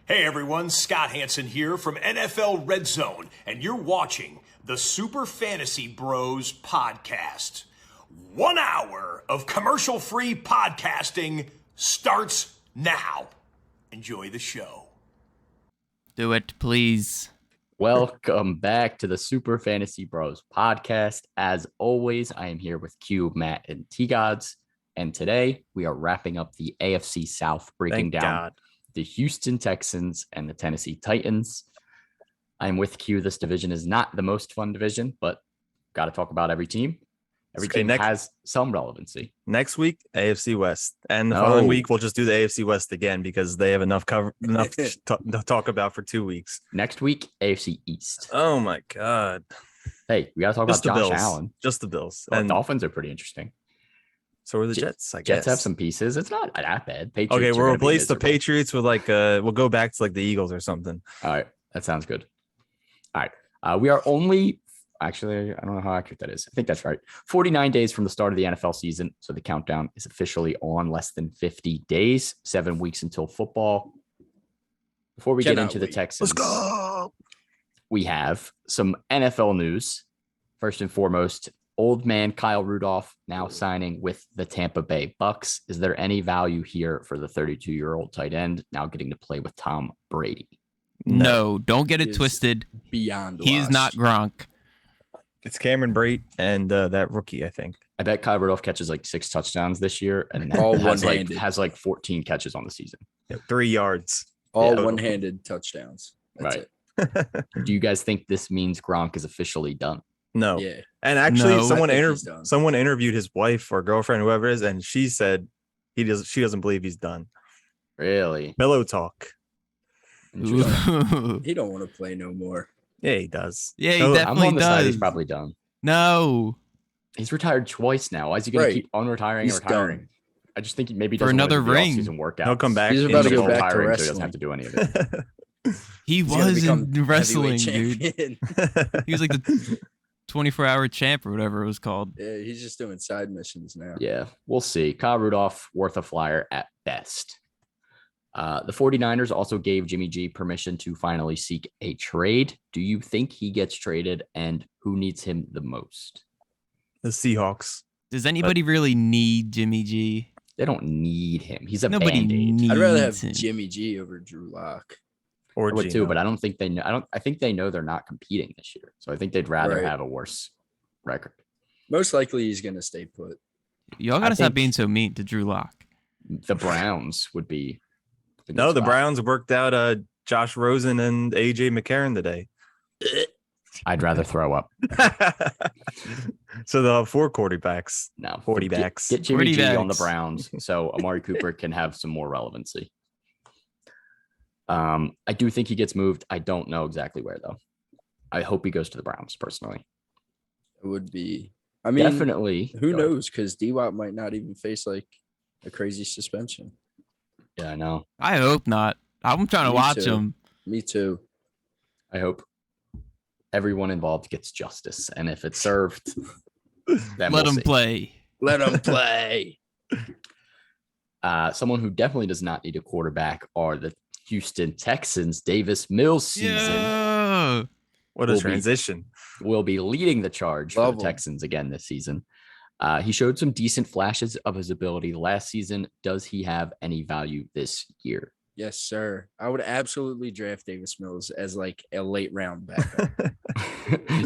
Hey everyone, Scott Hansen here from NFL Red Zone, and you're watching the Super Fantasy Bros podcast. 1 hour of commercial-free podcasting starts now. Enjoy the show. Do it, please. Welcome back to the Super Fantasy Bros podcast. As always, I am here with Q, Matt, and T-Gods, and today we are wrapping up the AFC South, breaking down the Houston Texans and the Tennessee Titans. I'm with Q. This division is not the most fun division, but got to talk about every team. Every team has some relevancy. Next week, AFC West. And the following week, we'll just do the AFC West again because they have enough to talk about for 2 weeks. Next week, AFC East. Oh, my God. Hey, we got to talk about Josh Allen. Just the Bills. And Dolphins are pretty interesting. So are the Jets, I guess. Jets have some pieces. It's not that bad. Patriots okay, we'll replace the Patriots with we'll go back to the Eagles or something. All right. That sounds good. All right. We are only, actually, I don't know how accurate that is. I think that's right. 49 days from the start of the NFL season. So the countdown is officially on, less than 50 days, 7 weeks until football. Before we get into the Texans, let's go. We have some NFL news. First and foremost, old man Kyle Rudolph now signing with the Tampa Bay Bucks. Is there any value here for the 32-year-old tight end now getting to play with Tom Brady? No, don't get it twisted. Beyond he is not Gronk. It's Cameron Brate and that rookie, I think. I bet Kyle Rudolph catches 6 touchdowns this year and all has 14 catches on the season. 3 yards. All one-handed touchdowns. That's right. Do you guys think this means Gronk is officially done? No. Yeah. And actually, someone interviewed his wife or girlfriend, whoever it is, and she said she doesn't believe he's done. Really? Pillow talk. He don't want to play no more. Yeah, he does. Yeah, he definitely I'm on the does. side he's probably done. No. He's retired twice now. Why is he going to keep on retiring and retiring? Done. I just think he maybe for another ring. Season workout. He'll come back. He's about to go back to wrestling. So he doesn't have to do any of it. He was in wrestling, dude. He was the 24-hour champ or whatever it was called. Yeah, he's just doing side missions now. Yeah, we'll see. Kyle Rudolph, worth a flyer at best. The 49ers also gave Jimmy G permission to finally seek a trade. Do you think he gets traded, and who needs him the most? The Seahawks. Does anybody really need Jimmy G? They don't need him. He's a Nobody Band-Aid. needs I'd rather have him. Jimmy G over Drew Lock. Or I would too, but I don't think they know. I think they know they're not competing this year. So I think they'd rather have a worse record. Most likely he's going to stay put. Y'all got to stop being so mean to Drew Lock. The Browns would be. The Browns worked out Josh Rosen and AJ McCarron today. I'd rather throw up. So they'll have 4 quarterbacks. No, 40 backs. Get Jimmy G on the Browns so Amari Cooper can have some more relevancy. I do think he gets moved. I don't know exactly where, though. I hope he goes to the Browns, personally. It would be. I mean, definitely. Who knows? Because D-Wop might not even face a crazy suspension. Yeah, I know. I hope not. I'm trying to watch him. Me too. I hope everyone involved gets justice. And if it's served, then let him play. Let him play. Someone who definitely does not need a quarterback are the Houston Texans. Davis Mills season. Yeah. What a transition. Will be leading the charge for the Texans again this season. He showed some decent flashes of his ability last season. Does he have any value this year? Yes, sir. I would absolutely draft Davis Mills as a late round backup.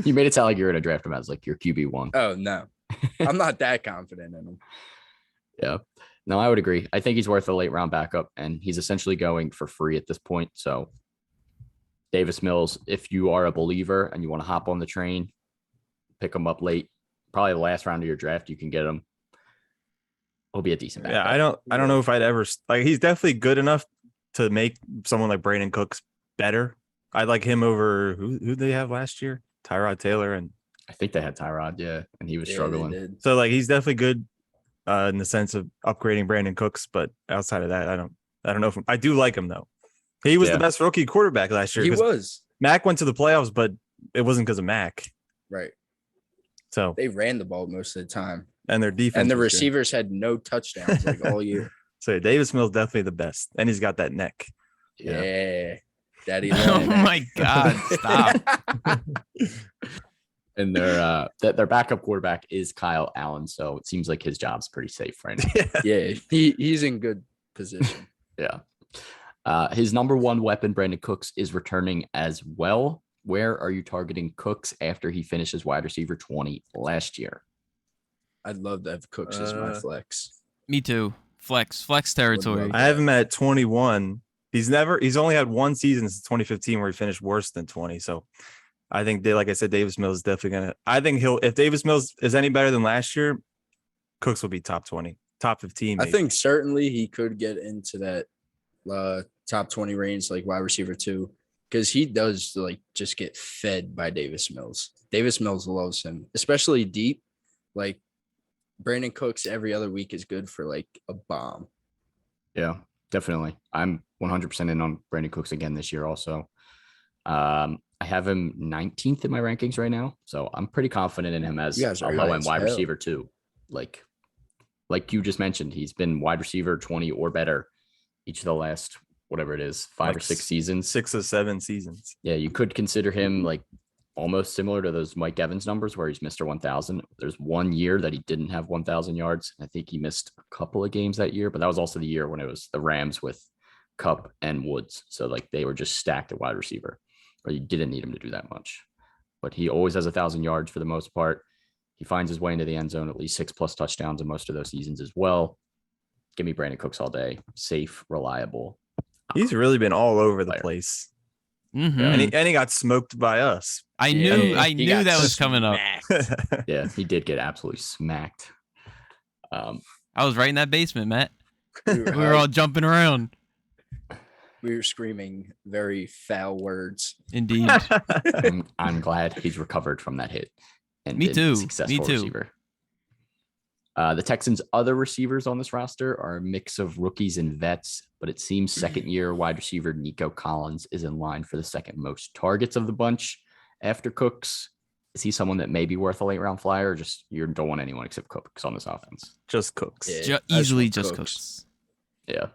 You made it sound like you're going to draft him as your QB1. Oh, no. I'm not that confident in him. Yeah. No, I would agree. I think he's worth a late round backup, and he's essentially going for free at this point. So Davis Mills, if you are a believer and you want to hop on the train, pick him up late. Probably the last round of your draft, you can get him. He'll be a decent backup. Yeah, I don't know if I'd ever he's definitely good enough to make someone like Brandon Cooks better. I like him over who did they have last year? Tyrod Taylor, and I think they had Tyrod, and he was struggling. So he's definitely good in the sense of upgrading Brandon Cooks, but outside of that, I don't know if I do like him though. He was the best rookie quarterback last year. He was. Mack went to the playoffs, but it wasn't because of Mack. Right. So they ran the ball most of the time. And their defense. And the receivers had no touchdowns all year. So Davis Mills definitely the best. And he's got that neck. Yeah. Daddy. Oh my God! Stop. And their backup quarterback is Kyle Allen, so it seems like his job's pretty safe right now. Yeah, he's in good position. Yeah. His number one weapon, Brandon Cooks, is returning as well. Where are you targeting Cooks after he finishes wide receiver 20 last year? I'd love to have Cooks as my flex. Me too. Flex territory. I have him at 21. He's only had one season since 2015 where he finished worse than 20. So I think like I said, Davis Mills is definitely gonna. I think if Davis Mills is any better than last year, Cooks will be top 20, top 15. Maybe. I think certainly he could get into that top 20 range, like wide receiver 2, because he does like just get fed by Davis Mills. Davis Mills loves him, especially deep. Like Brandon Cooks every other week is good for like a bomb. Yeah, definitely. I'm 100% in on Brandon Cooks again this year also. I have him 19th in my rankings right now, so I'm pretty confident in him as a low-end wide receiver too. Like you just mentioned, he's been wide receiver 20 or better each of the last, whatever it is, 5 or 6 seasons. 6 or 7 seasons. Yeah, you could consider him like almost similar to those Mike Evans numbers where he's Mr. 1,000. There's one year that he didn't have 1,000 yards. I think he missed a couple of games that year, but that was also the year when it was the Rams with Kupp and Woods. So like they were just stacked at wide receiver, or you didn't need him to do that much. But he always has 1,000 yards for the most part. He finds his way into the end zone, at least 6+ touchdowns in most of those seasons as well. Give me Brandon Cooks all day. Safe, reliable. He's really been all over the place. Mm-hmm. And he got smoked by us. I knew that was coming up. Yeah, he did get absolutely smacked. I was right in that basement, Matt. We were all jumping around. We were screaming very foul words. Indeed. I'm glad he's recovered from that hit. And Me too. Successful receiver. The Texans' other receivers on this roster are a mix of rookies and vets, but it seems second-year wide receiver Nico Collins is in line for the second most targets of the bunch after Cooks. Is he someone that may be worth a late-round flyer, or just you don't want anyone except Cooks on this offense? Just Cooks. Yeah, easily just Cooks. Yeah.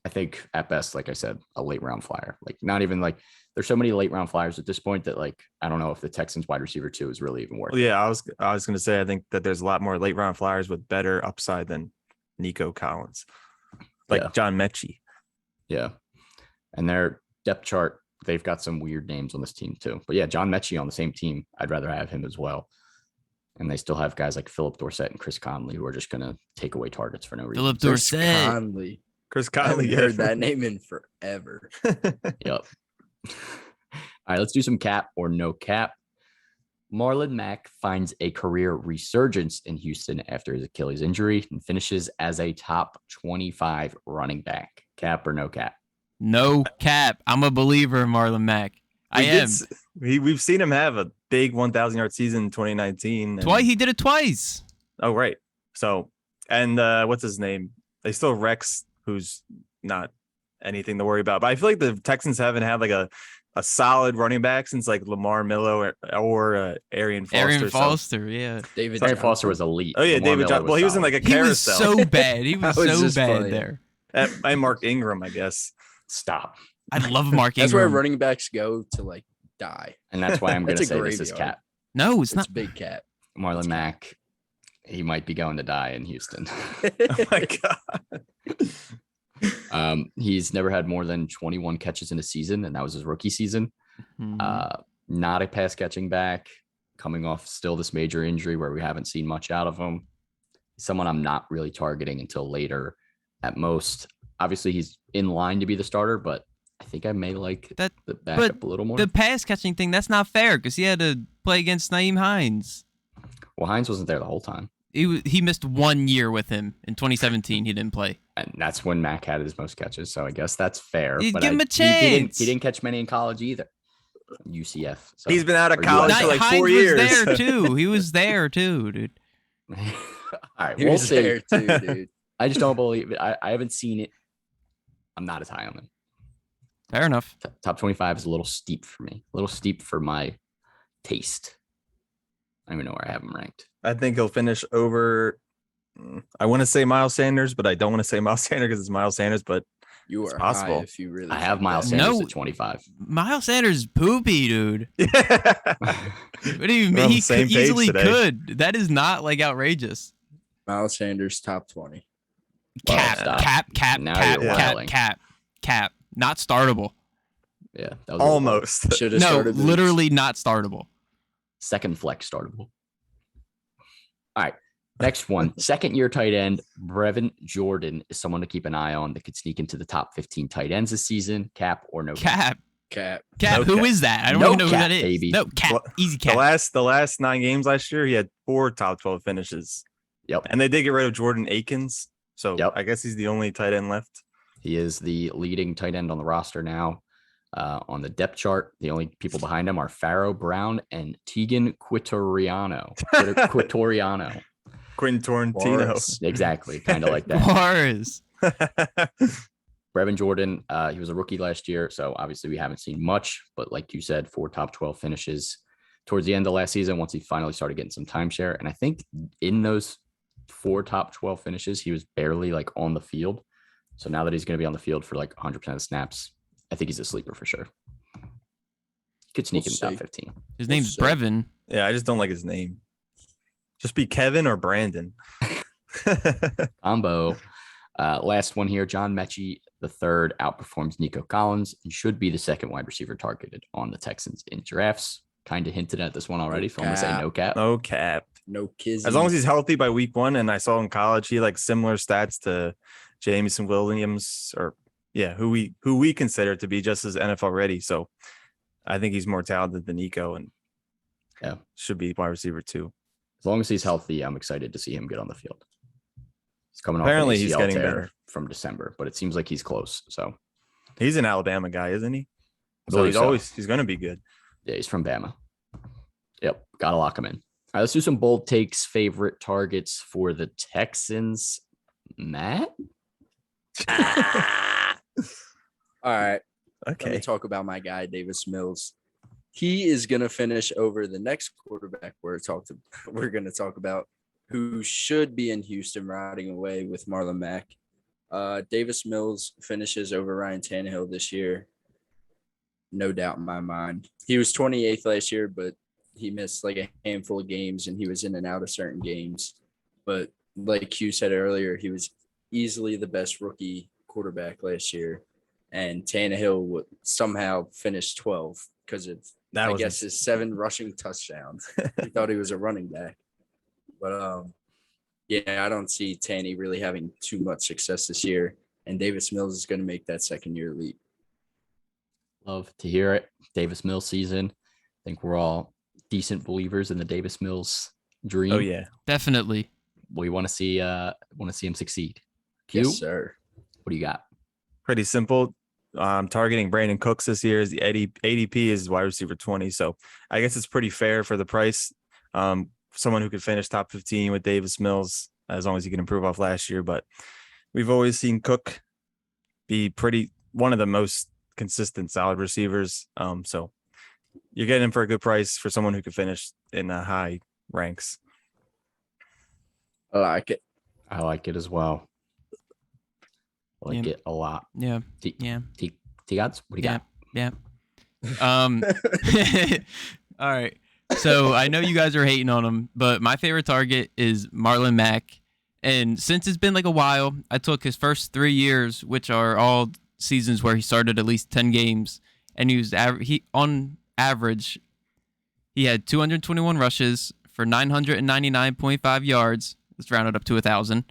I think at best, like I said, a late-round flyer. Like not even like there's so many late-round flyers at this point that like I don't know if the Texans wide receiver 2 is really even worth it. Yeah, I was going to say I think that there's a lot more late-round flyers with better upside than Nico Collins, like John Metchi. Yeah, and their depth chart, they've got some weird names on this team too. But yeah, John Metchi on the same team, I'd rather have him as well. And they still have guys like Philip Dorsett and Chris Conley who are just going to take away targets for no reason. Philip Dorsett. Chris Conley. I haven't heard that name in forever. Yep. All right, let's do some cap or no cap. Marlon Mack finds a career resurgence in Houston after his Achilles injury and finishes as a top 25 running back. Cap or no cap? No cap. I'm a believer in Marlon Mack. We've seen him have a big 1,000-yard season in 2019. He did it twice. Oh, right. So, and what's his name? They still have Rex, who's not anything to worry about. But I feel like the Texans haven't had like a solid running back since like Lamar Miller or Arian Foster. Arian Foster, yeah. Arian Foster was elite. Oh, yeah, Lamar David Johnson. Well, he was in like a carousel. He was so bad. He was so bad there. And Mark Ingram, I guess. Stop. I love Mark Ingram. That's where running backs go to like die. And that's why I'm going to say this is cap. No, it's not. Big cap. Marlon Mack, he might be going to die in Houston. Oh, my God. He's never had more than 21 catches in a season, and that was his rookie season. Mm-hmm. Not a pass catching back, coming off still this major injury where we haven't seen much out of him. Someone I'm not really targeting until later at most. Obviously, he's in line to be the starter, but I think I may like the backup a little more. The pass catching thing, that's not fair because he had to play against Nyheim Hines. Well, Hines wasn't there the whole time. He missed 1 year with him. In 2017, he didn't play. And that's when Mack had his most catches, so I guess that's fair. Give but him a chance. He didn't catch many in college either. UCF. So. He's been out of college for like 4 years. Hines was there, too. He was there, too, dude. All right, He was there, too, dude. I just don't believe it. I haven't seen it. I'm not as high on him. Fair enough. Top 25 is a little steep for me. A little steep for my taste. I don't even know where I have him ranked. I think he'll finish over. I want to say Miles Sanders, but I don't want to say Miles Sanders because it's Miles Sanders. But You It's are possible. high if you really. I have think Miles that. Sanders No. at 25. Miles Sanders is poopy, dude. What do you We're mean? on the He same could, page easily today. could. That is not like outrageous. Miles Sanders top 20. Well, Cap, stop. cap, Now cap, you're cap, wilding. cap. Not startable. Yeah, that was Almost. Should have No, started. Boots. literally not startable. second flex startable. All right. Next one, second-year tight end, Brevin Jordan is someone to keep an eye on that could sneak into the top 15 tight ends this season. Cap or no cap? Cap. Cap. Who cap. is that? I don't No even know cap, who that is. baby. No cap. Well, Easy cap. The last 9 games last year, he had 4 top 12 finishes. Yep. And they did get rid of Jordan Akins. So Yep. I guess he's the only tight end left. He is the leading tight end on the roster now. On the depth chart, the only people behind him are Pharaoh Brown and Tegan Quintoriano. Quentin Torrentino. Boris. Exactly. Kind of like that. Bars. Brevin Jordan, he was a rookie last year, so obviously we haven't seen much, but like you said, 4 top 12 finishes towards the end of last season once he finally started getting some timeshare. And I think in those 4 top 12 finishes, he was barely like on the field. So now that he's going to be on the field for like 100% of snaps, I think he's a sleeper for sure. Could sneak in the top see. 15. His name's see. Brevin. Yeah, I just don't like his name. Just be Kevin or Brandon. Combo. Last one here, John Metchi the third outperforms Nico Collins and should be the second wide receiver targeted on the Texans in drafts. Kind of hinted at this one already, so I'm gonna say no cap. No cap. No kids. As long as he's healthy by week 1, and I saw in college he like similar stats to Jameson Williams, or who we consider to be just as NFL ready. So I think he's more talented than Nico, and should be wide receiver 2. As long as he's healthy, I'm excited to see him get on the field. He's coming off Apparently an he's ACL getting tear better from December, but it seems like he's close. So He's an Alabama guy, isn't he? So believe so. he's going to be good. yeah, he's from Bama. Yep, gotta lock him in. All right, let's do some bold takes. Favorite targets for the Texans, Matt. All right. Let me Okay. talk about my guy, Davis Mills. He is going to finish over the next quarterback we're going to talk about, who should be in Houston riding away with Marlon Mack. Davis Mills finishes over Ryan Tannehill this year. No doubt in my mind. He was 28th last year, but he missed like a handful of games and he was in and out of certain games. But like Q said earlier, he was easily the best rookie quarterback last year. And Tannehill would somehow finish 12 because of, I guess, his 7 rushing touchdowns. He thought he was a running back. But, I don't see Tanny really having too much success this year. And Davis Mills is going to make that second-year leap. Love to hear it. Davis Mills season. I think we're all decent believers in the Davis Mills dream. Oh yeah. Definitely. We want to see him succeed. Q, Yes, sir. what do you got? Pretty simple. I'm targeting Brandon Cooks this year. As the ADP is wide receiver 20, so I guess it's pretty fair for the price. Someone who could finish top 15 with Davis Mills, as long as he can improve off last year. But we've always seen Cook be one of the most consistent, solid receivers. So you're getting him for a good price for someone who could finish in the high ranks. I like it. I like it as well. I like it a lot. Yeah. T-Gods, what do you got? Yeah. All right. So I know you guys are hating on him, but my favorite target is Marlon Mack. And since it's been like a while, I took his first 3 years, which are all seasons where he started at least 10 games, and on average, he had 221 rushes for 999.5 yards. Let's round it up to 1,000.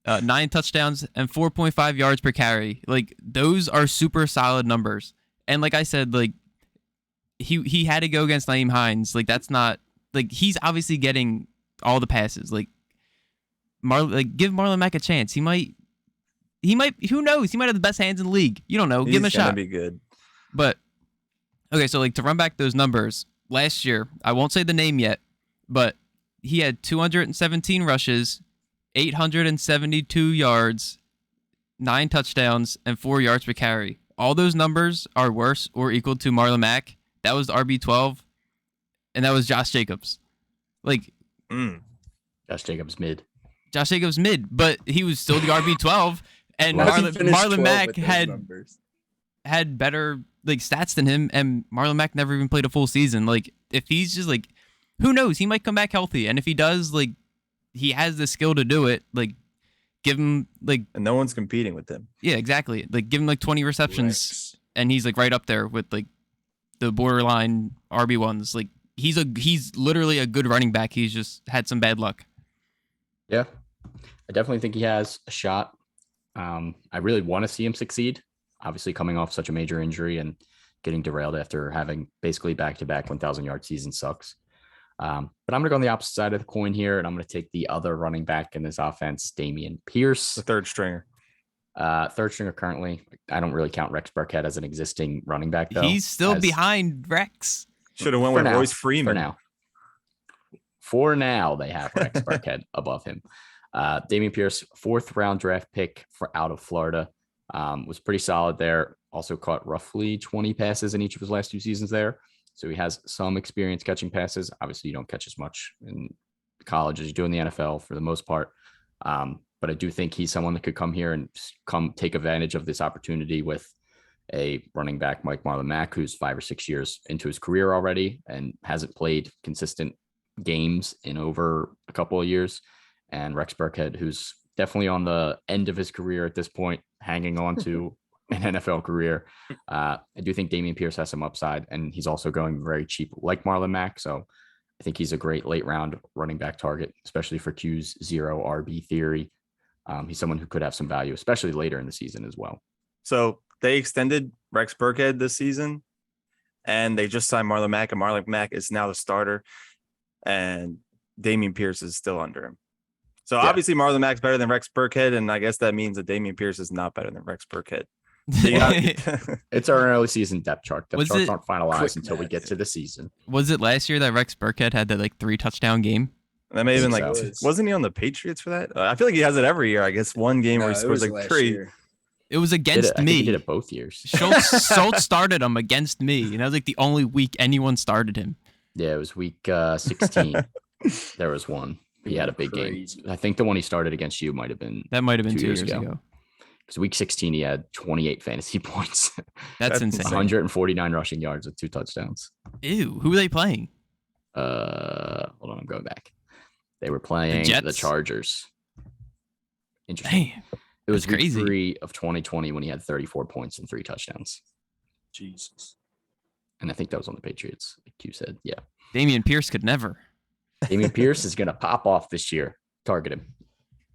9 touchdowns and 4.5 yards per carry. Like, those are super solid numbers. And like I said, like, he had to go against Naeem Hines. Like, that's not, like, he's obviously getting all the passes. Like, give Marlon Mack a chance. He might, who knows? He might have the best hands in the league. You don't know. Give him a shot. He's gonna be good. But okay, so like to run back those numbers, last year, I won't say the name yet, but he had 217 rushes, 872 yards, 9 touchdowns, and 4 yards per carry. All those numbers are worse or equal to Marlon Mack. That was RB12, and that was Josh Jacobs. Like, Josh Jacobs mid, but he was still the RB12, And Well, He finished Marlon 12 Mack with those had numbers. better like stats than him, and Marlon Mack never even played a full season. Like, if he's just like, who knows? He might come back healthy, and if he does, like, he has the skill to do it. Like, give him like, And no one's competing with him. yeah, exactly. Like, give him like 20 receptions, Rex. and he's like right up there with like the borderline RB1s. Like, he's literally a good running back. He's just had some bad luck. Yeah, I definitely think he has a shot. I really want to see him succeed. Obviously, coming off such a major injury and getting derailed after having basically back-to-back 1,000-yard season sucks. But I'm going to go on the opposite side of the coin here, and I'm going to take the other running back in this offense, Damien Pierce. The third stringer. Third stringer currently. I don't really count Rex Burkhead as an existing running back, though. He's still behind Rex. Should have went with Royce Freeman. For now, they have Rex Burkhead above him. Damien Pierce, 4th round draft pick out of Florida, was pretty solid there. Also caught roughly 20 passes in each of his last 2 seasons there. So he has some experience catching passes. Obviously, you don't catch as much in college as you do in the NFL for the most part. But I do think he's someone that could come here and come take advantage of this opportunity with a running back, Marlon Mack, who's 5 or 6 years into his career already and hasn't played consistent games in over a couple of years. And Rex Burkhead, who's definitely on the end of his career at this point, hanging on to an NFL career. I do think Damien Pierce has some upside, and he's also going very cheap like Marlon Mack. So I think he's a great late round running back target, especially for Q's 0 RB theory. He's someone who could have some value, especially later in the season as well. So they extended Rex Burkhead this season, and they just signed Marlon Mack, and Marlon Mack is now the starter, and Damien Pierce is still under him. So obviously Marlon Mack's better than Rex Burkhead, and I guess that means that Damien Pierce is not better than Rex Burkhead. It's our early season depth chart. Depth charts aren't finalized until we get to the season. Was it last year that Rex Burkhead had that like 3 touchdown game? That may have been like, So. wasn't he on the Patriots for that? I feel like he has it every year. I guess one game where he scores like 3. Year. It was against I think me. he did it both years. Schultz started him against me, and that was like the only week anyone started him. Yeah, it was week 16. There was one. He had a big game. I think the one he started against you might have been 2 years ago. Because week 16, he had 28 fantasy points. That's insane. 149 rushing yards with 2 touchdowns. Ew, who are they playing? Hold on, I'm going back. They were playing the Chargers. Interesting. Damn, it was week crazy. 3 of 2020 when he had 34 points and 3 touchdowns. Jesus. And I think that was on the Patriots, like you said. Yeah. Damien Pierce could never. Damien Pierce is going to pop off this year. Target him.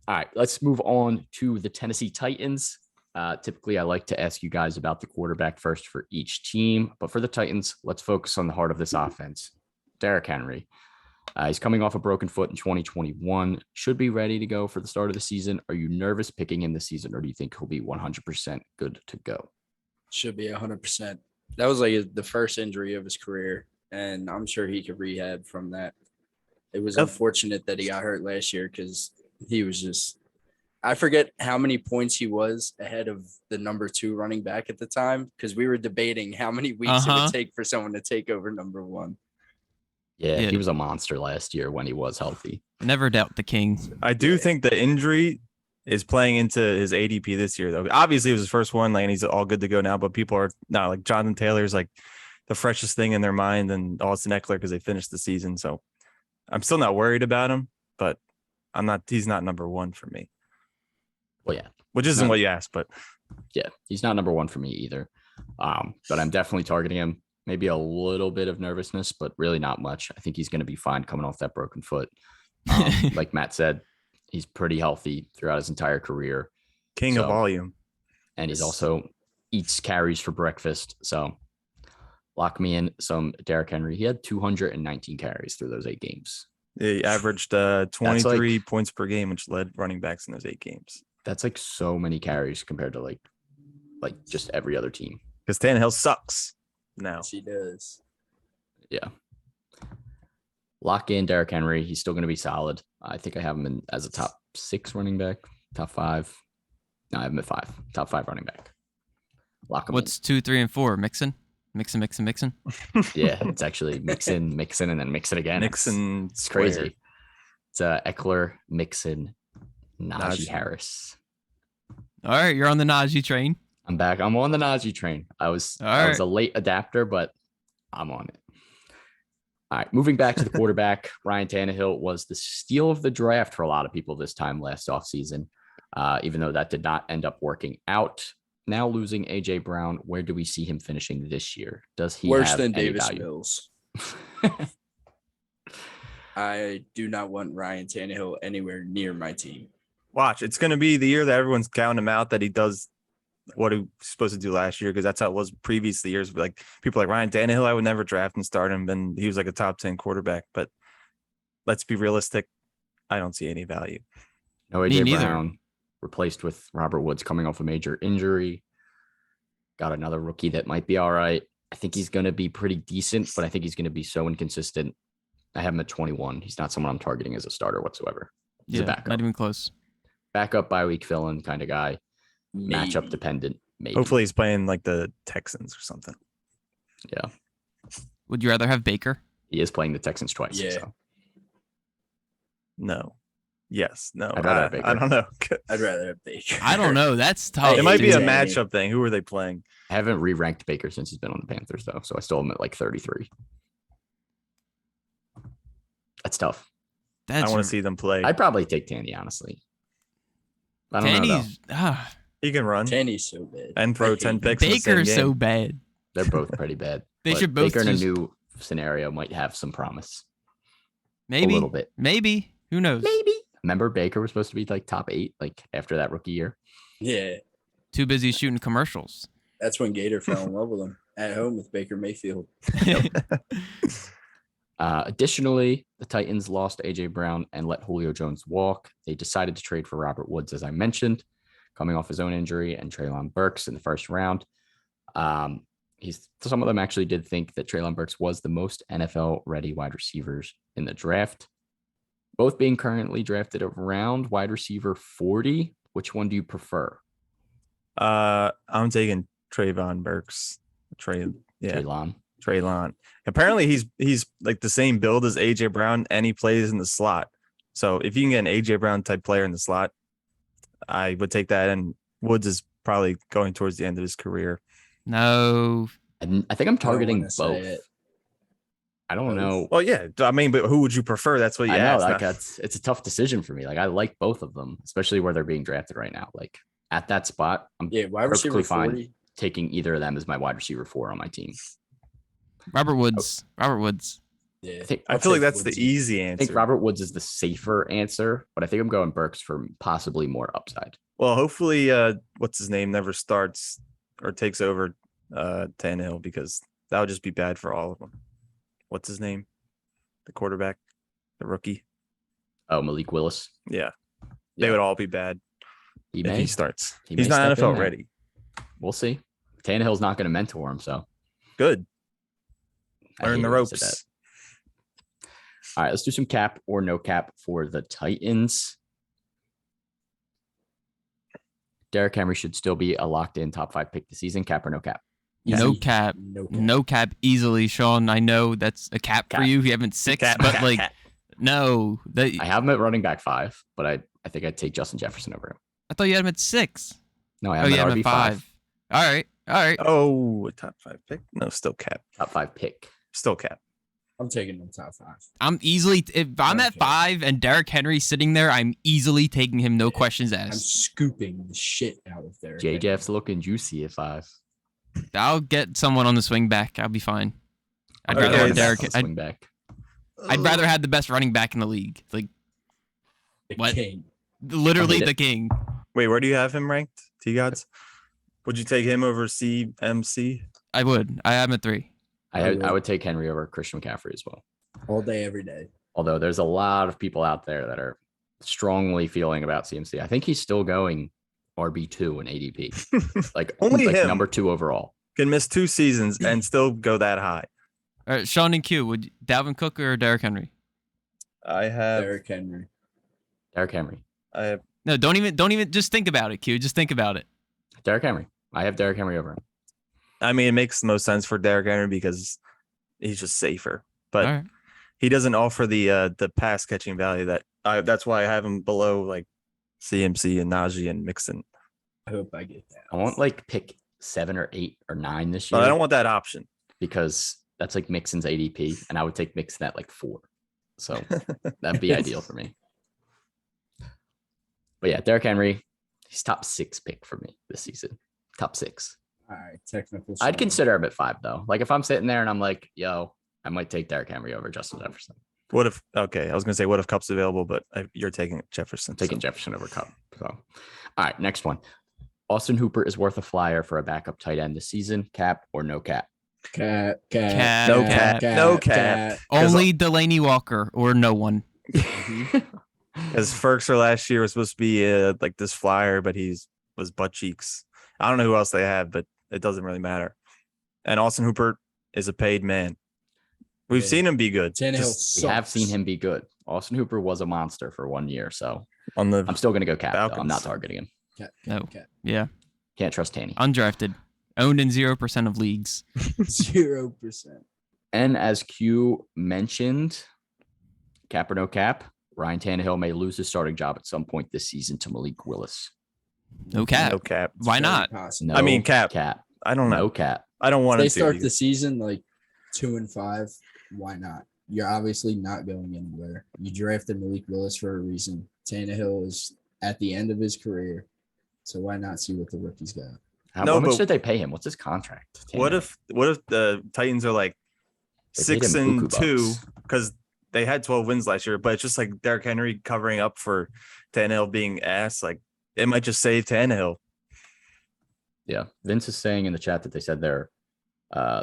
All right, let's move on to the Tennessee Titans. Typically, I like to ask you guys about the quarterback first for each team. But for the Titans, let's focus on the heart of this offense. Derrick Henry. He's coming off a broken foot in 2021. Should be ready to go for the start of the season. Are you nervous picking him this season, or do you think he'll be 100% good to go? Should be 100%. That was like the first injury of his career, and I'm sure he could rehab from that. It was unfortunate that he got hurt last year because he was just – I forget how many points he was ahead of the number 2 running back at the time because we were debating how many weeks it would take for someone to take over number 1. Yeah, he was a monster last year when he was healthy. Never doubt the king. I do think the injury is playing into his ADP this year, though. Obviously, it was his first one, and he's all good to go now. But people are not like Jonathan Taylor's like the freshest thing in their mind, and Austin Eckler because they finished the season. So I'm still not worried about him, but he's not number 1 for me. Well, yeah, which isn't what you asked, but yeah, he's not number 1 for me either. But I'm definitely targeting him. Maybe a little bit of nervousness, but really not much. I think he's going to be fine coming off that broken foot. Like Matt said, he's pretty healthy throughout his entire career. King of volume. And he's also eats carries for breakfast. So lock me in some Derrick Henry. He had 219 carries through those 8 games. He averaged 23 points per game, which led running backs in those 8 games. That's like so many carries compared to like just every other team. Because Tannehill sucks now. Yes, he does. Yeah. Lock in Derrick Henry. He's still going to be solid. I think I have him as a top 6 running back, top 5. No, I have him at 5. Top 5 running back. Lock him. What's 2, 3, and 4? Mixin? Yeah, it's actually Mixin, and then Mixin again. Mixin. It's crazy. It's Eckler, Mixin, Najee Harris. All right, you're on the Najee train. I'm back. I'm on the Najee train. I was a late adapter, but I'm on it. All right, moving back to the quarterback, Ryan Tannehill was the steal of the draft for a lot of people this time last offseason, even though that did not end up working out. Now losing A.J. Brown, where do we see him finishing this year? Does he worse have than any Davis value? Mills? I do not want Ryan Tannehill anywhere near my team. Watch, it's going to be the year that everyone's counting him out, that he does what he was supposed to do last year, because that's how it was previous the years. Like people like Ryan Tannehill, I would never draft and start him, and he was like a top 10 quarterback. But let's be realistic. I don't see any value. No A.J. Brown, replaced with Robert Woods coming off a major injury. Got another rookie that might be all right. I think he's going to be pretty decent, but I think he's going to be so inconsistent. I have him at 21. He's not someone I'm targeting as a starter whatsoever. He's a backup. Not even close. Backup bye week fill-in kind of guy. Maybe. Matchup dependent. Maybe. Hopefully he's playing like the Texans or something. Yeah. Would you rather have Baker? He is playing the Texans twice. Yeah. So. No. Yes. No. I'd rather have Baker. I don't know. I'd rather have Baker. I don't know. That's tough. It might be a dude. matchup thing. Who are they playing? I haven't re-ranked Baker since he's been on the Panthers, though. So I still am at like 33. That's tough. I want to see them play. I'd probably take Tanny, honestly. I don't know. Though. He can run Tanny's so bad. and throw 10 picks. in the same Baker's game. so bad. They're both pretty bad. They but should both Baker in a just- new scenario might have some promise. Maybe A little bit. Maybe. Who knows? Maybe. Remember Baker was supposed to be like top 8, like after that rookie year. Yeah. Too busy shooting commercials. That's when Gator fell in love with him at home with Baker Mayfield. Additionally, the Titans lost A.J. Brown and let Julio Jones walk. They decided to trade for Robert Woods, as I mentioned, coming off his own injury, and Treylon Burks in the first round. Some of them actually did think that Treylon Burks was the most NFL-ready wide receivers in the draft. Both being currently drafted around wide receiver 40. Which one do you prefer? I'm taking Trayvon Burks. Treylon. Apparently he's like the same build as AJ Brown, and he plays in the slot. So if you can get an AJ Brown type player in the slot, I would take that. And Woods is probably going towards the end of his career. No. I think I'm targeting wanna say both. it. I don't know. Well, yeah, I mean, but who would you prefer? That's what you I know, asked. like it's a tough decision for me. Like I like both of them, especially where they're being drafted right now. Like at that spot, I'm Yeah, wide perfectly receiver fine 40. taking either of them as my wide receiver 4 on my team. Robert Woods. Robert Woods. Yeah. I feel like that's the easy answer. I think Robert Woods is the safer answer, but I think I'm going Burks for possibly more upside. Well, hopefully, what's his name never starts or takes over Tannehill, because that would just be bad for all of them. What's his name? The quarterback, the rookie. Oh, Malik Willis. Yeah. They Yeah. would all be bad He if may. he starts. He He's may not step in NFL there. ready. We'll see. Tannehill's not going to mentor him, so Good. I Learn hate the when he said that. ropes. All right, let's do some cap or no cap for the Titans. Derrick Henry should still be a locked-in top 5 pick this season. Cap or no cap? No cap. No cap easily, Sean. I know that's a cap for Cap. you. You haven't 6, Cap, but cap, like, cap. no. I have him at running back 5, but I think I'd take Justin Jefferson over him. I thought you had him at 6. No, I Oh, have you him had at him RB at 5. 5. All right. All right. Oh, a top 5 pick? No, still cap. Top 5 pick. Still cap. I'm taking them top 5. I'm easily, if I'm at Okay. 5 and Derrick Henry's sitting there, I'm easily taking him, no questions I'm asked. scooping the shit out of there. JJF's looking juicy at 5. I'll get someone on the swing back. I'll be fine. I'd Okay, rather have guys. Derrick. Swing back. I'd rather have the best running back in the league. Like The What? king. literally I hate the it. king. Wait, where do you have him ranked? T-Gods? Would you take him over CMC? I would. I am at 3. I would take Henry over Christian McCaffrey as well. All day, every day. Although there's a lot of people out there that are strongly feeling about CMC. I think he's still going RB2 in ADP. Like Only him. number 2 overall. Can miss 2 seasons and still go that high. All right, Sean and Q, would Dalvin Cook or Derrick Henry? I have. Derrick Henry. Derrick Henry. I have. No, don't even just think about it, Q. Just think about it. Derrick Henry. I have Derrick Henry over him. I mean, it makes the most sense for Derrick Henry because he's just safer, but All right. he doesn't offer the pass catching value that's why I have him below like CMC and Najee and Mixon. I hope I get that. I want like pick 7 or 8 or 9 this But year. I don't want that option. because that's like Mixon's ADP, and I would take Mixon at like 4. So that'd be ideal for me. But yeah, Derrick Henry, he's top 6 pick for me this season. Top 6. All right, technical. I'd consider him at 5 though. Like if I'm sitting there and I'm like, yo, I might take Derrick Henry over Justin Jefferson. What if? Okay, I was gonna say what if Cup's available, but you're taking Jefferson. I'm taking Jefferson over Cup. So, all right, next one. Austin Hooper is worth a flyer for a backup tight end this season. Cap or no cap? Cap. No cap. Only Delaney Walker or no one. Because Ferkser last year was supposed to be like this flyer, but was butt cheeks. I don't know who else they have, but it doesn't really matter. And Austin Hooper is a paid man. We've seen him be good. Tannehill We have seen him be good. Austin Hooper was a monster for 1 year, so I'm still going to go cap. Though. I'm not targeting him. No. Yeah. Can't trust Tanny. Undrafted. Owned in 0% of leagues. 0%. And as Q mentioned, cap or no cap, Ryan Tannehill may lose his starting job at some point this season to Malik Willis. No cap. No cap. Why not? No, I mean, cap. Cap. I don't know. No cap. I don't want They to start the season like 2-5. Why not? You're obviously not going anywhere. You drafted Malik Willis for a reason. Tannehill is at the end of his career, so why not see what the rookie's got? How much did they pay him? What's his contract? What if the Titans are like They paid him 6-2 bucks. because they had 12 wins last year, but it's just like Derrick Henry covering up for Tannehill being ass. Like it might just save Tannehill. Yeah, Vince is saying in the chat that they said they're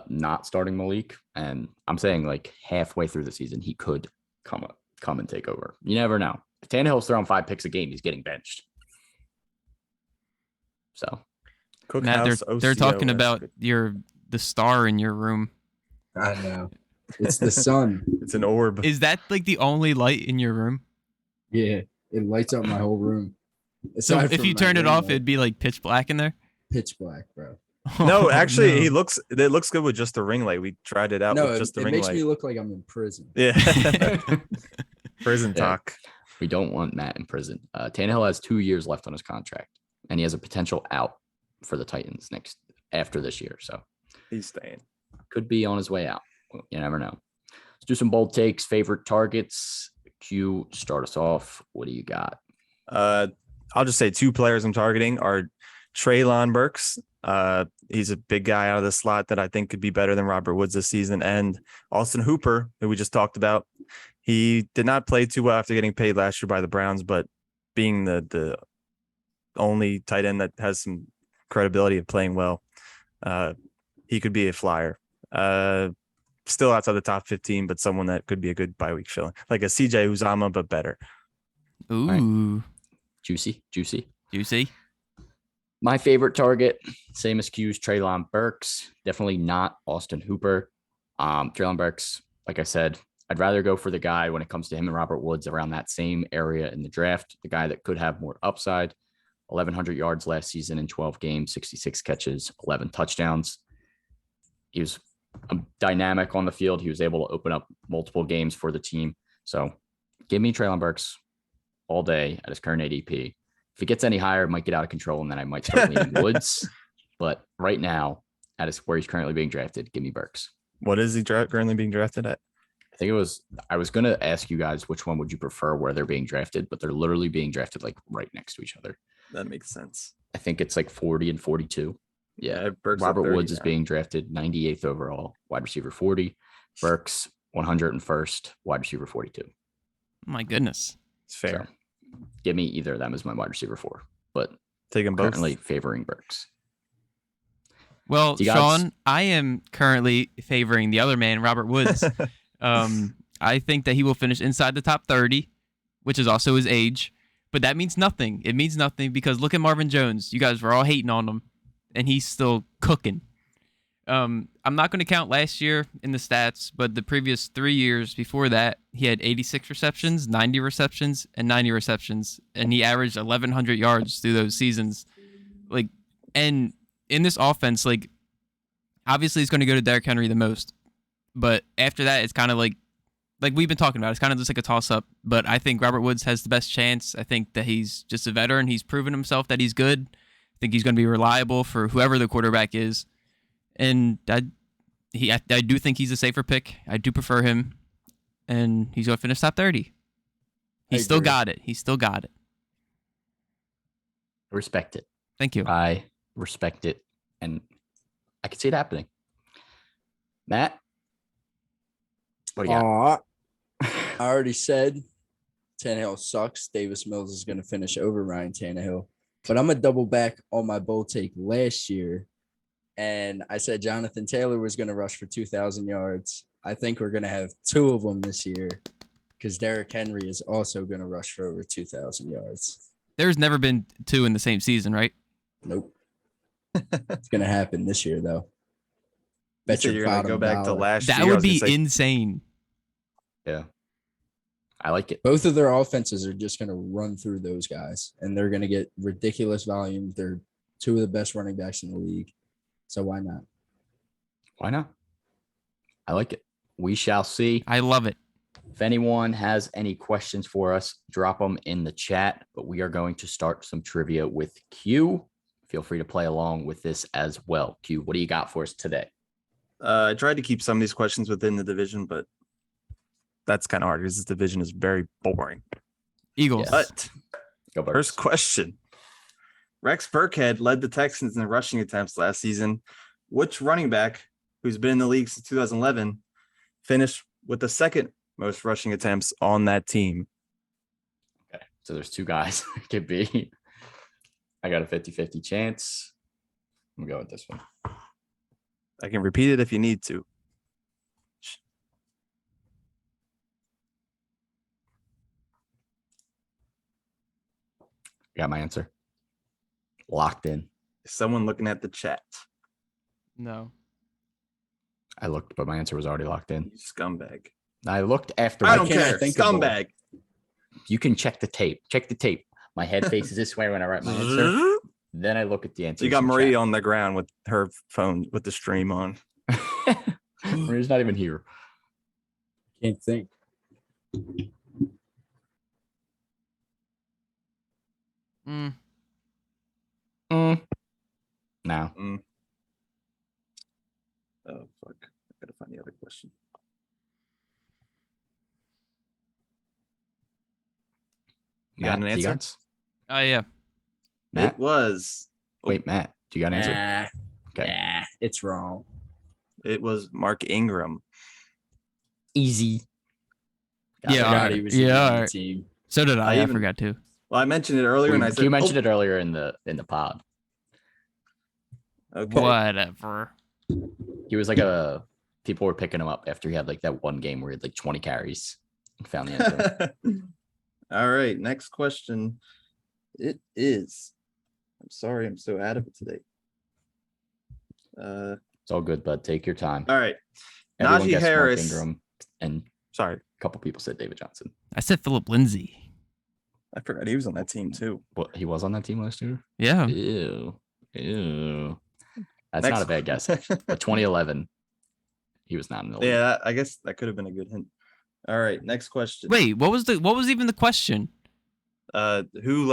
not starting Malik, and I'm saying like halfway through the season he could come and take over. You never know. If Tannehill's throwing 5 picks a game, he's getting benched. So, Matt, they're talking about the star in your room. I know. It's the sun. It's an orb. Is that like the only light in your room? Yeah, it lights up my whole room. So Aside if from you my turned it ring off, light, it'd be like pitch black in there. pitch black, bro. No, actually, Oh, no. it looks good with just the ring light. We tried it out No, with it, just the it ring makes light. me look like I'm in prison. Yeah. Prison Yeah. talk. we don't want Matt in prison. Tannehill has 2 years left on his contract, and he has a potential out for the Titans after this year. So He's staying. could be on his way out. You never know. Let's do some bold takes. Favorite targets. Q, start us off. What do you got? I'll just say 2 players I'm targeting are Treylon Burks. He's a big guy out of the slot that I think could be better than Robert Woods this season. And Austin Hooper, who we just talked about. He did not play too well after getting paid last year by the Browns, but being the only tight end that has some credibility of playing well, he could be a flyer. Still outside the top 15, but someone that could be a good bye week fill, like a CJ Uzama, but better. Ooh, Juicy. juicy. My favorite target, same as Q's, Treylon Burks. Definitely not Austin Hooper. Treylon Burks, like I said, I'd rather go for the guy when it comes to him and Robert Woods around that same area in the draft, the guy that could have more upside. 1,100 yards last season in 12 games, 66 catches, 11 touchdowns. He was dynamic on the field. He was able to open up multiple games for the team. So give me Treylon Burks all day at his current ADP. If it gets any higher, it might get out of control, and then I might start leaning Woods. But right now, where he's currently being drafted, give me Burks. What is he currently being drafted at? I was going to ask you guys which one would you prefer where they're being drafted, but they're literally being drafted like right next to each other. That makes sense. I think it's like 40 and 42. Yeah. Burks at Robert 30 Woods is now. being drafted 98th overall, wide receiver 40. Burks 101st, wide receiver 42. My goodness. It's fair. So, give me either of them as my wide receiver 4, but Take them both. currently favoring Burks. Well, Do you guys- Sean, I am currently favoring the other man, Robert Woods. I think that he will finish inside the top 30, which is also his age. But that means nothing. It means nothing because look at Marvin Jones. You guys were all hating on him, and he's still cooking. I'm not going to count last year in the stats, but the previous 3 years before that, he had 86 receptions, 90 receptions, and 90 receptions, and he averaged 1,100 yards through those seasons. Like, and in this offense, like, obviously it's going to go to Derrick Henry the most, but after that, it's kind of like we've been talking about, it's kind of just like a toss-up. But I think Robert Woods has the best chance. I think that he's just a veteran. He's proven himself that he's good. I think he's going to be reliable for whoever the quarterback is. And I do think he's a safer pick. I do prefer him. And he's going to finish top 30. He's still got it. He's still got it. Respect it. Thank you. I respect it. And I can see it happening. Matt? What do you got? I already said Tannehill sucks. Davis Mills is going to finish over Ryan Tannehill. But I'm going to double back on my bold take last year. And I said Jonathan Taylor was going to rush for 2,000 yards. I think we're going to have 2 of them this year because Derrick Henry is also going to rush for over 2,000 yards. There's never been 2 in the same season, right? Nope. It's going to happen this year, though. Bet So you're going to go back to last year. That would be insane. Yeah. I like it. Both of their offenses are just going to run through those guys, and they're going to get ridiculous volume. They're 2 of the best running backs in the league. So why not? Why not? I like it. We shall see. I love it. If anyone has any questions for us, drop them in the chat. But we are going to start some trivia with Q. Feel free to play along with this as well. Q, what do you got for us today? I tried to keep some of these questions within the division, but that's kind of hard because this division is very boring. Eagles. Yes. But first question. Rex Burkhead led the Texans in rushing attempts last season. Which running back, who's been in the league since 2011, finished with the second most rushing attempts on that team? Okay, so there's 2 guys. It could be. I got a 50-50 chance. I'm going with this one. I can repeat it if you need to. Got my answer. Locked in. Is someone looking at the chat? No. I looked, but my answer was already locked in. You scumbag. I looked after. I don't can't I care. think of one? Scumbag. You can check the tape. Check the tape. My head faces this way when I write my answer. Then I look at the answer. You got Marie on the ground with her phone with the stream on. Marie's not even here. Can't think. Mm. No. Oh, fuck. I gotta find the other question. You got an Matt, do answer? Oh, yeah. Matt? It was. Wait, Matt, do you got an answer? Okay. Nah, it's wrong. It was Mark Ingram. Easy. Yeah, I all forgot right. he was Yeah, even all on the right. team. So did I. I even- forgot to. Well, I mentioned it earlier, and I said You mentioned it earlier in the pod. Okay. Whatever. He was people were picking him up after he had like that one game where he had like 20 carries and found the end zone. All right. Next question. It is. I'm sorry, I'm so out of it today. It's all good, bud. Take your time. All right. Everyone Najee guessed Mark Harris. Ingram, and Sorry, a couple people said David Johnson. I said Philip Lindsay. I forgot he was on that team too. What, he was on that team last year? Yeah. Ew. That's Next not a bad guess. But 2011, he was not in the league. Yeah, I guess that could have been a good hint. All right, next question. Wait, what was even the question? Who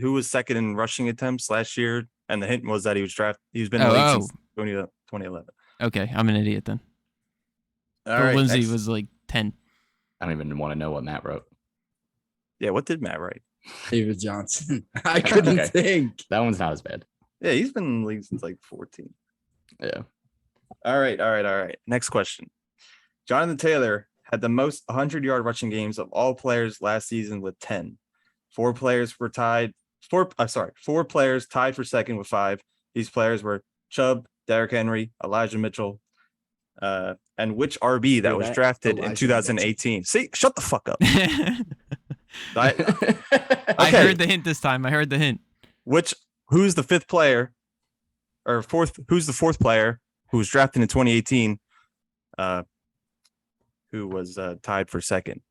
was second in rushing attempts last year? And the hint was that he was drafted. He's been in the league since 2011. Okay, I'm an idiot then. All Phil right, Lindsay next- was like 10. I don't even want to know what Matt wrote. Yeah, what did Matt write? David Johnson. I couldn't Okay. think. That one's not as bad. Yeah, he's been in the league since like 14. Yeah. All right. Next question. Jonathan Taylor had the most 100-yard rushing games of all players last season with 10. Four players tied for second with 5. These players were Chubb, Derrick Henry, Elijah Mitchell, and which RB that was drafted in Elijah 2018. See, shut the fuck up. I Okay. heard the hint this time. I heard the hint. Who's the fifth player or fourth? Who's the fourth player who was drafted in 2018? Who was tied for second?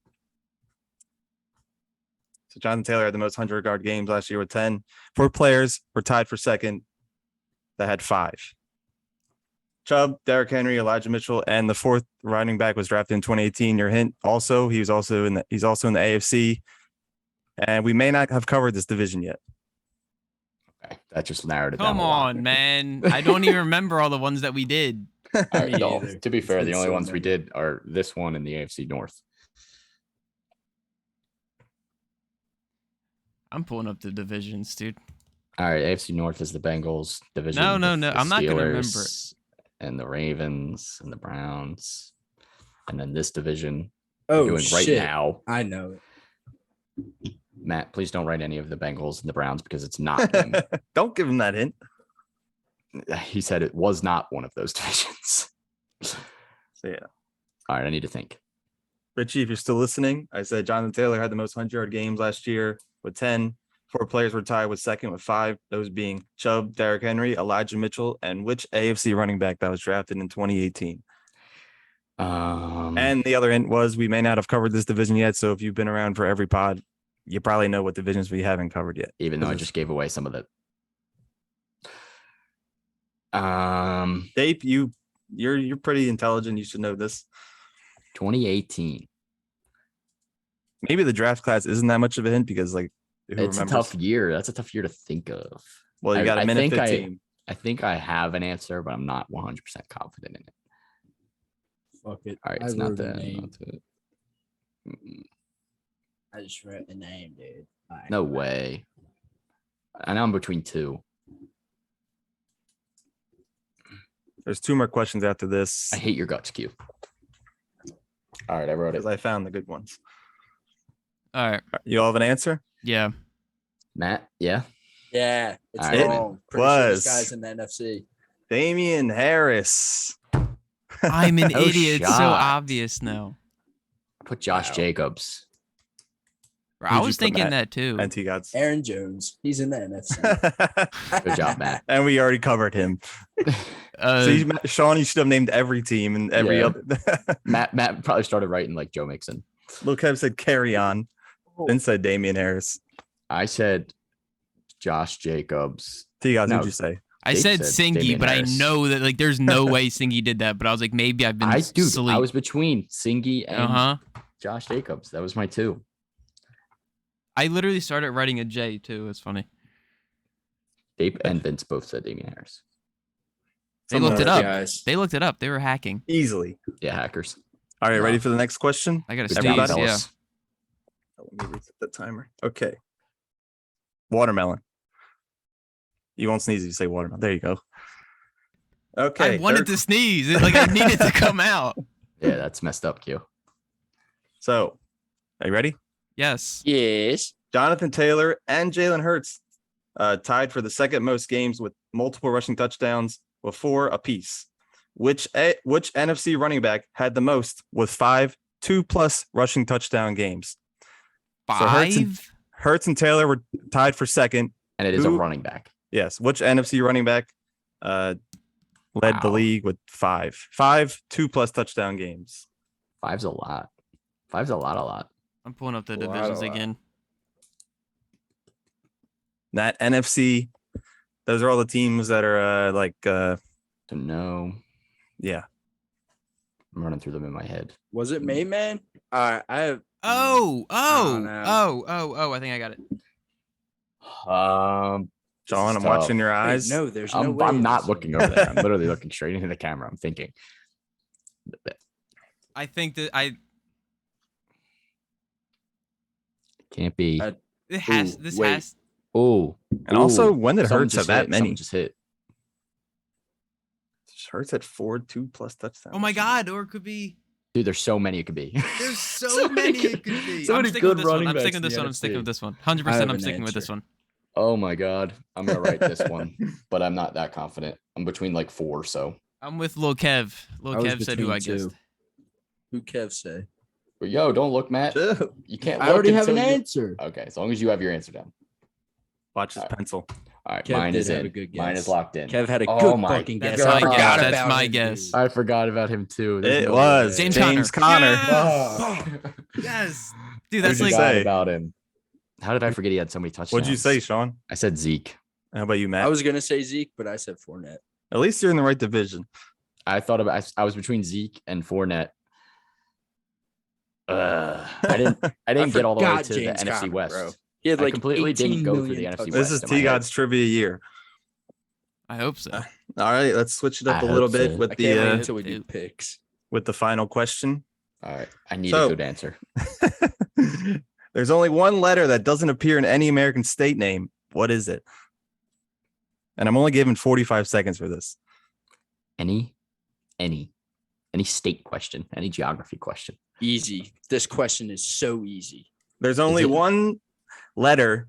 So Jonathan Taylor had the most 100-yard games last year with 10. 4 players were tied for second that had 5. Chubb, Derrick Henry, Elijah Mitchell, and the fourth running back was drafted in 2018. Your hint also, he's also in the AFC. And we may not have covered this division yet. Okay, that just narrowed it down. Come a lot. on, man. I don't even remember all the ones that we did. All right, Me no, either. to be fair, It's the been only so ones we many. did are this one and the AFC North. I'm pulling up the divisions, dude. All right, AFC North is the Bengals division. No. the I'm not gonna remember it. Steelers and the Ravens and the Browns, and then this division Oh, we're doing right shit. now. I know it. Matt, please don't write any of the Bengals and the Browns because it's not them. Don't give him that hint. He said it was not one of those divisions. So yeah. All right, I need to think. Richie, if you're still listening, I said Jonathan Taylor had the most 100-yard games last year with 10. 4 players were tied with second with 5. Those being Chubb, Derrick Henry, Elijah Mitchell, and which AFC running back that was drafted in 2018. And the other hint was we may not have covered this division yet. So if you've been around for every pod, you probably know what divisions we haven't covered yet. even though I just gave away some of it. Dave, you're pretty intelligent. You should know this. 2018. Maybe the draft class isn't that much of a hint because who It's remembers? a tough year. That's a tough year to think of. Well, you got a minute 15. I think I have an answer, but I'm not 100% confident in it. Fuck it. All right, I it's not wrote a that. name. Not that. Mm-mm. I just wrote the name, dude. No way. I know I'm between 2. There's 2 more questions after this I hate your guts, Q. All right, I wrote it. because I found the good ones. All right. You all have an answer? Yeah. Matt, yeah. Yeah, it's All right. wrong. Pretty sure this guy's in the NFC. Damien Harris. I'm an No idiot. It's so shot. obvious now. Put Josh Wow. Jacobs. Bro, Who'd I you was put, thinking Matt? that too. And T Gods. Aaron Jones. He's in the NFC. Good job, Matt. And we already covered him. Sean, you should have named every team and every Yeah. other. Matt probably started writing like Joe Mixon. Lil Kev said carry on. Then said Damien Harris. I said Josh Jacobs. T Gods, No. what'd you say? I Dave said said Singy, Damien but Harris. I know that there's no way Singy did that. But I was like, maybe I've been I asleep. was between Singy and Josh Jacobs. That was my 2. I literally started writing a J too. It's funny. Dave and Vince both said Damien Harris. They looked it Alright, up. guys. They looked it up. They were hacking. Easily. Yeah, hackers. All right, Yeah. ready for the next question? I got to Good sneeze. job, Yeah. fellas. Let me reset the timer. Okay. Watermelon. You won't sneeze if you say watermelon. There you go. Okay. I wanted to sneeze. Like I needed to come out. Yeah, that's messed up, Q. So, are you ready? Yes. Yes. Jonathan Taylor and Jalen Hurts tied for the second most games with multiple rushing touchdowns with 4 apiece. Which NFC running back had the most with 5 2+ rushing touchdown games? So 5. Hurts and Taylor were tied for second. And it is a Who- running back. Yes. Which NFC running back led the Wow. league with 5 2+ touchdown games? 5's a lot. 5's a lot. I'm pulling up the Wow. divisions again. That NFC, those are all the teams that are So no, yeah. I'm running through them in my head. Was it Mayman? All right. I have. Oh. no. I think I got it. John, I'm tough. watching your Wait, eyes. no, there's no I'm way. not this- looking over there. I'm literally looking straight into the camera. I'm thinking. I think that Can't be. it has Ooh, this wait. has Oh, And also, when did someone Hurts have just that hit. many? Someone just hit. Hurts had 4 2+ touchdowns. Oh my god, or it could be Dude, there's so many it could be. there's so, So many many good- it could be. so I'm many sticking with good this one. running I'm backs sticking in with this the one. I'm sticking NFC. with this one. I 100% have I'm an sticking with this answer. one. Oh my god, I'm gonna write this one, but I'm not that confident. I'm between like 4, so. I'm with Lil Kev. Lil I was Kev said who I between guessed. two. Who Kev say? But yo, don't look, Matt. You can't. I look already have an until you- answer. Okay, as long as you have your answer down. Watch his All right. pencil. All right, Kev mine did is have in. a good Mine guess. is locked in. Kev had a Oh good my fucking That's guess. God. my forgot guess. That's about my him, guess. dude. I forgot about him too. There's It no was way. James Connor. Yes! Oh. Yes. Dude, I that's What'd you like forgot say? about him. How did I forget he had so many touchdowns? What'd you say, Sean? I said Zeke. How about you, Matt? I was gonna say Zeke, but I said Fournette. At least you're in the right division. I thought about. I was between Zeke and Fournette. I didn't get all the way forgot to James the NFC Conner, West. bro. He had I like completely didn't 18 go for million the NFC touchdowns. This is West in my T God's trivia year. I hope so. All right, let's switch it up I a little hope bit so. with I can't wait the until we do picks. with the final question. All right. I need So- a good answer. There's only one letter that doesn't appear in any American state name. What is it? And I'm only giving 45 seconds for this. Any state question, any geography question. Easy. This question is so easy. There's only it? one letter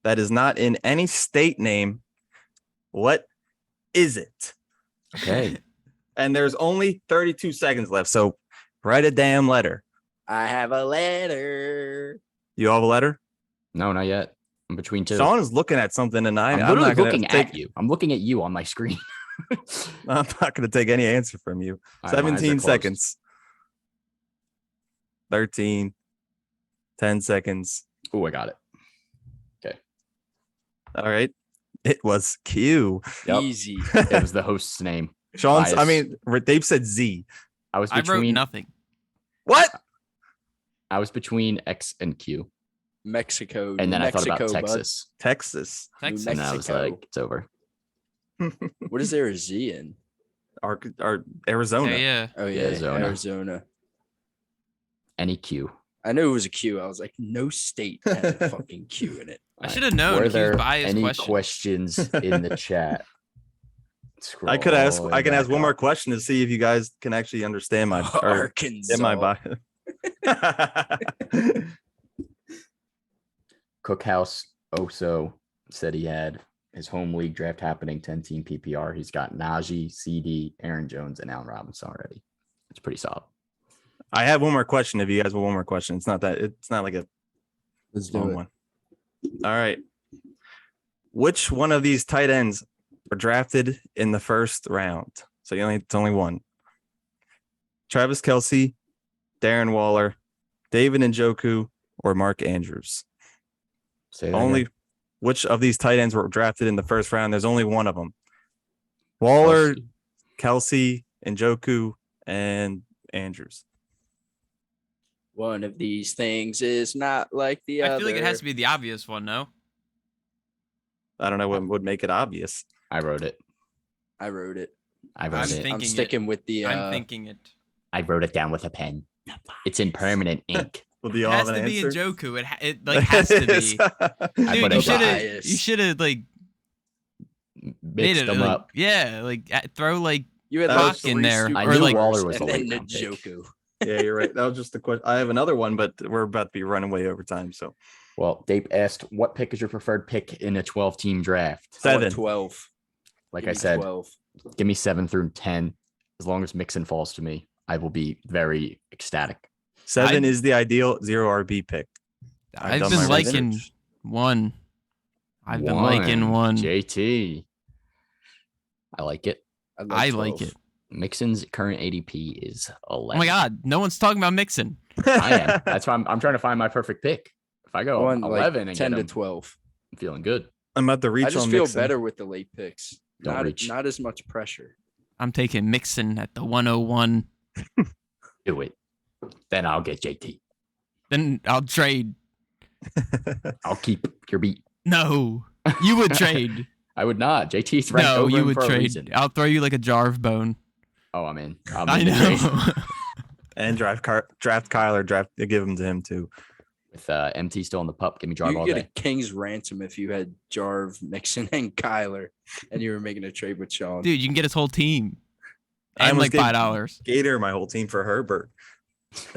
that is not in any state name. What is it? Okay. And there's only 32 seconds left. So write a damn letter. I have a letter. You have a letter? No, not yet. I'm between two. Sean is looking at something and I'm I'm literally not gonna looking take, at you. I'm looking at you on my screen. I'm not going to take any answer from you. All right, my eyes are 17 closed. seconds. 13. 10 seconds. Oh, I got it. All right. It was Q. Yep. Easy. It was the host's name. Sean's, I Bias. mean, Dave said Z. I was I wrote between nothing. What? I was between X and Q. Mexico. And then New I thought about Mexico, bud. Texas. Texas. Texas. And I was Mexico. like, it's over. What is there a Z in? Our Arizona. Yeah. Oh yeah, Arizona. Arizona. Any Q. I knew it was a Q. I was like, no state had a fucking Q in it. I should have known. Were Q's there biased any question. questions in the chat? I can ask Scrolling one back more up. question to see if you guys can actually understand my or Arkansas. in my bio. Cookhouse also said he had his home league draft happening, 10-team PPR. He's got Najee, CD, Aaron Jones, and Allen Robinson already. It's pretty solid. I have one more question. If you guys want one more question, it's not like a Let's do long it. one. All right. Which one of these tight ends were drafted in the first round? So it's only one. Travis Kelce, Darren Waller, David Njoku, or Mark Andrews. Say that Only again. which of these tight ends were drafted in the first round? There's only one of them. Waller, Kelce, Njoku, and Andrews. One of these things is not like the other. I feel like it has to be the obvious one, no? I don't know what would make it obvious. I wrote it. I wrote it. I I'm wrote it. thinking I'm it. sticking with the. I'm thinking it. I wrote it down with a pen. It's in permanent ink. Will do you It all has have to an be answer? Njoku. It like has to be. I Dude, put you a should have. bias. You should have like made mixed it them like, up. yeah, like throw like You had Rock like in three there, Super I or knew like- Waller was and a then late round pick. Njoku. Yeah, you're right. That was just the question. I have another one, but we're about to be running way over time. So Well, Dave asked, what pick is your preferred pick in a 12-team draft? I want 7. 12. Like Give I me said, 12. give me 7 through 10. As long as Mixon falls to me, I will be very ecstatic. 7 I- is the ideal 0 RB pick. I've I've done been my liking research. one. I've been liking one. JT. I like it. I 12. like it. Mixon's current ADP is 11. Oh my god, no one's talking about Mixon. I am. That's why I'm trying to find my perfect pick. If I I go want like 11 and 10 get to him, 12. I'm feeling good. I'm about to reach I just on feel Mixon. better with the late picks. Don't reach. Not as much pressure. I'm taking Mixon at the 101. Do it. Then I'll get JT. Then I'll trade. I'll keep your beat. No, you would trade. I would not. JT's ranked No, over you him would for a trade. reason. I'll throw you like a jar of bone. Oh, I'm in. I'm I in the trade. know. And draft Kyler, give him to him too. With MT still in the pup, give me drive You all get day. a king's ransom if you had Jarv, Mixon, and Kyler, and you were making a trade with Sean. Dude, you can get his whole team. I And almost like gave $5. Gator my whole team for Herbert.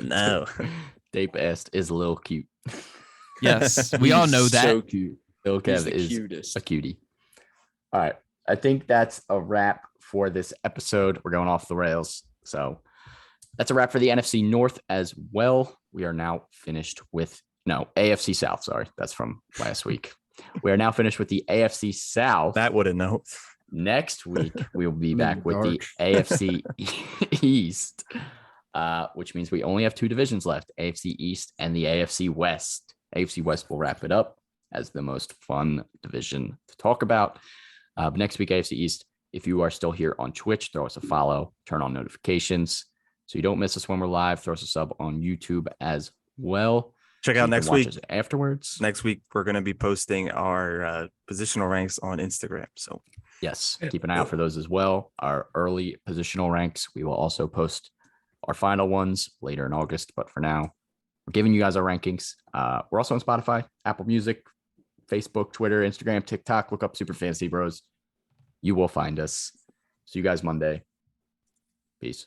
No. Dave Best is a little cute. Yes, we all He's know that. So cute. Lil He's Kev the is cutest. a cutie. All right. I think that's a wrap for this episode. We're going off the rails. So that's a wrap for the NFC North as well. We are now finished with AFC South. Sorry, that's from last week. We are now finished with the AFC South. That wouldn't know. Next week, we will be I'm in back the with the AFC East, which means we only have 2 divisions left, AFC East and the AFC West. AFC West will wrap it up as the most fun division to talk about. But next week, AFC East, if you are still here on Twitch, throw us a follow, turn on notifications so you don't miss us when we're live. Throw us a sub on YouTube as well. Check so out you next can watch week. us afterwards. Next week, we're going to be posting our positional ranks on Instagram. So Yes, keep an eye out for those as well. Our early positional ranks. We will also post our final ones later in August. But for now, we're giving you guys our rankings. We're also on Spotify, Apple Music, Facebook, Twitter, Instagram, TikTok. Look up Super Fantasy Bros. You will find us. See you guys Monday. Peace.